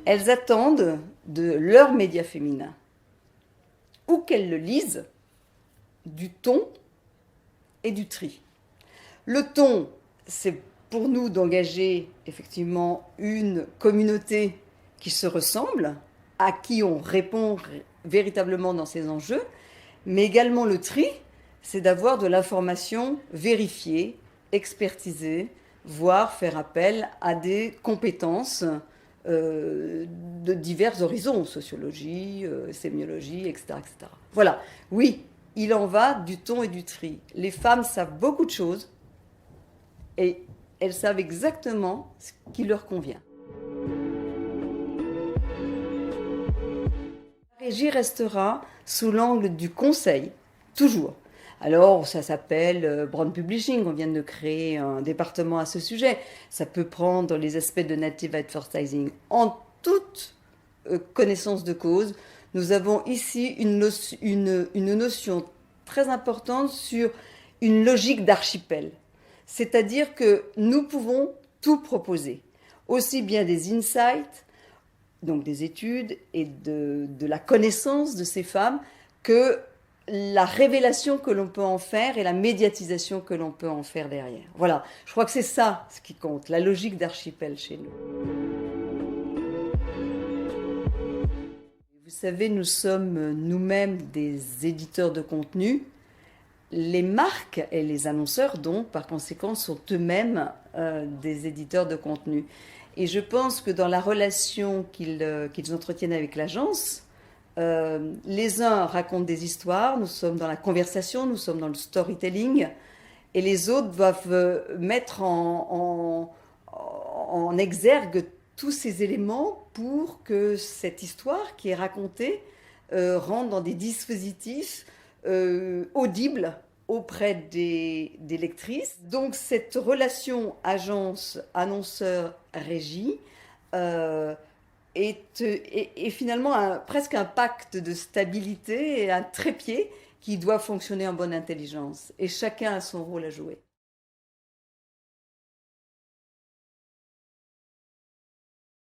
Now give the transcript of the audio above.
elles attendent de leurs médias féminins, ou qu'elles le lisent, du ton et du tri. Le ton, c'est pour nous d'engager effectivement une communauté qui se ressemble, à qui on répond véritablement dans ces enjeux, mais également le tri, c'est d'avoir de l'information vérifiée, expertisée, voire faire appel à des compétences de divers horizons, sociologie, sémiologie, etc., etc. Voilà, oui, il en va du ton et du tri. Les femmes savent beaucoup de choses et elles savent exactement ce qui leur convient. La régie restera sous l'angle du conseil, toujours. Alors, ça s'appelle Brand Publishing, on vient de créer un département à ce sujet. Ça peut prendre les aspects de native advertising en toute connaissance de cause. Nous avons ici une notion très importante sur une logique d'archipel. C'est-à-dire que nous pouvons tout proposer, aussi bien des insights, donc des études et de la connaissance de ces femmes, que la révélation que l'on peut en faire et la médiatisation que l'on peut en faire derrière. Voilà, je crois que c'est ça ce qui compte, la logique d'archipel chez nous. Vous savez, nous sommes nous-mêmes des éditeurs de contenu. Les marques et les annonceurs, donc, par conséquent, sont eux-mêmes des éditeurs de contenu. Et je pense que dans la relation qu'ils entretiennent avec l'agence, les uns racontent des histoires, nous sommes dans la conversation, nous sommes dans le storytelling, et les autres doivent mettre en exergue tous ces éléments pour que cette histoire qui est racontée rentre dans des dispositifs audibles auprès des lectrices. Donc cette relation agence, annonceur, régie est finalement presque un pacte de stabilité et un trépied qui doit fonctionner en bonne intelligence. Et chacun a son rôle à jouer.